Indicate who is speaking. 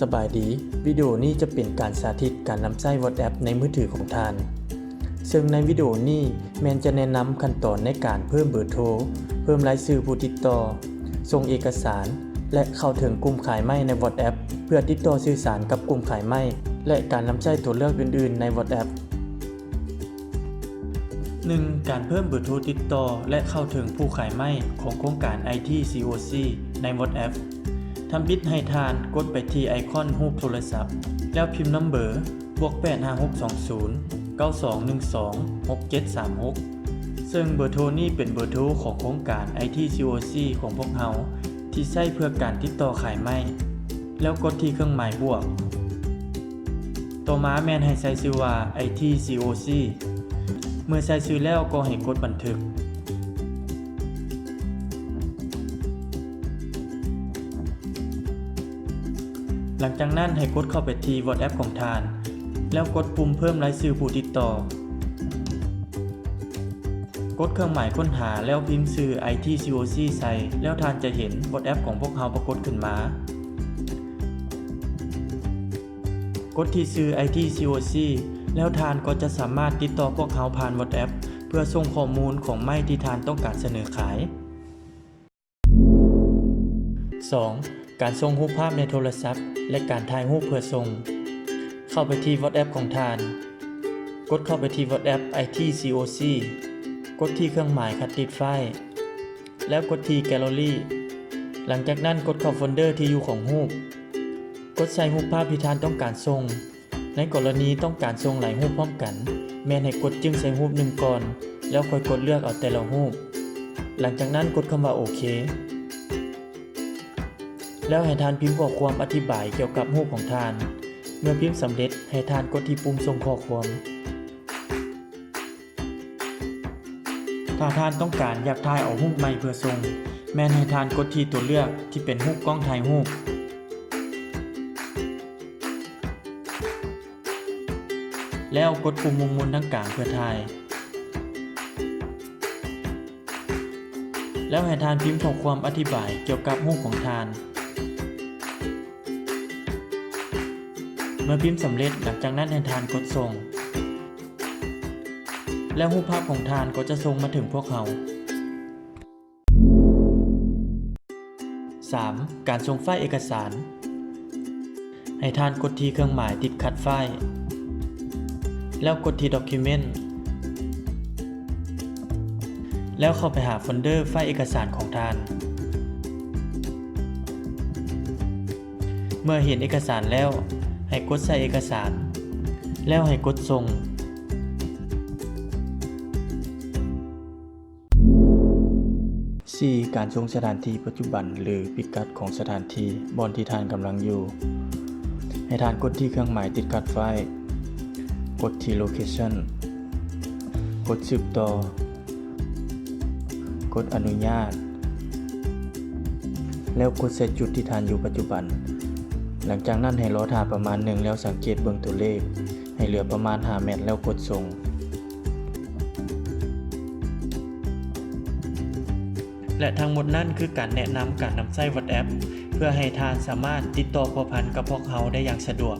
Speaker 1: สบายดีวิดีโอนี้จะเป็นการสาธิตการนำใช้ WhatsApp ในมือถือของท่านซึ่งในวิดีโอนี้แมนจะแนะนำขั้นตอนในการเพิ่มเบอร์โทรเพิ่มรายชื่อผู้ติดต่อส่งเอกสารและเข้าถึงกลุ่มขายไม้ใน WhatsApp เพื่อติดต่อสื่อสารกับกลุ่มขายไม้และการนำใช้ตัวเลือกอื่นๆใน WhatsApp 1. การเพิ่มเบอร์โทรติดต่อและเข้าถึงผู้ขายไม้ของโครงการ IT COC ใน WhatsApp ทำบิดให้ทานกดไปที่ไอคอนรูปโทรศัพท์แล้วพิมพ์นัมเบอร์+85620 9212 6736ซึ่งเบอร์โทรนี้เป็นเบอร์โทรของโครงการ IT COC ของพวกเราที่ใช้เพื่อการติดต่อขายไม้แล้วกดที่เครื่องหมายบวกต่อมาแม่นให้ใส่ชื่อว่า IT COC เมื่อใส่ชื่อแล้วก็ให้กดบันทึกหลังจากนั้นให้กดเข้าไปที่ WhatsApp ของท่านแล้วกดปุ่มเพิ่มรายชื่อผู้ติดต่อกดเครื่องหมายค้นหาแล้วพิมพ์ชื่อ IT COC ใส่แล้วท่านจะเห็น WhatsApp ของพวกเราปรากฏขึ้นมากดที่ชื่อ IT COC แล้วท่านก็จะสามารถติดต่อพวกเราผ่าน WhatsApp เพื่อส่งข้อมูลของไม้ที่ท่านต้องการเสนอขาย 2. การส่งรูปภาพในโทรศัพท์และการถ่ายรูปเพื่อส่งเข้าไปที่ WhatsApp ของท่านกดเข้าไปที่ WhatsApp IT COC กดที่เครื่องหมายคัดติดไฟล์แล้วกดที่แกลเลอรี่หลังจากนั้นกดเข้าโฟลเดอร์ที่อยู่ของรูปกดใส่รูปภาพที่ท่านต้องการส่งในกรณีต้องการส่งหลายรูปพร้อมกันแม่นให้กดจึงใส่รูปหนึ่งก่อนแล้วค่อยกดเลือกเอาแต่ละรูปหลังจากนั้นกดคำว่าโอเคแล้วให้ท่านพิมพ์ข้อความอธิบายเกี่ยวกับรูปของท่านเมื่อพิมพ์สำเร็จให้ท่านกดที่ปุ่มส่งข้อความถ้าท่านต้องการอยากถ่ายเอารูปใหม่เพื่อส่งแม่นให้ท่านกดที่ตัวเลือกที่เป็นรูปกล้องถ่ายรูปแล้วกดปุ่มมุมบนทางกลางเพื่อถ่ายแล้วให้ท่านพิมพ์ข้อความอธิบายเกี่ยวกับรูปของท่านเมื่อพิมพ์สำเร็จหลังจากนั้นให้ท่านกดส่งแล้วรูปภาพของท่านก็จะส่งมาถึงพวกเรา 3. การส่งไฟล์เอกสารให้ท่านกดที่เครื่องหมายติดคัดไฟล์แล้วกดที่ Document แล้วเข้าไปหาโฟลเดอร์ไฟล์เอกสารของท่านเมื่อเห็นเอกสารแล้วให้กดใส่เอกสารแล้วให้กดส่ง 4. การส่งสถานที่ปัจจุบันหรือพิกัดของสถานที่บอนที่ท่านกำลังอยู่ให้ท่านกดที่เครื่องหมายติดคัดไฟล์กดที่ Location กดสืบต่อกดอนุญาตแล้วกดใส่จุดที่ท่านอยู่ปัจจุบันหลังจากนั้นให้รอท่าประมาณหนึ่งแล้วสังเกตเบิ่งตัวเลขให้เหลือประมาณ5เมตรแล้วกดส่งและทั้งหมดนั่นคือการแนะนำการนำใช้ WhatsApp เพื่อให้ท่านสามารถติดต่อพัวพันกับพวกเขาได้อย่างสะดวก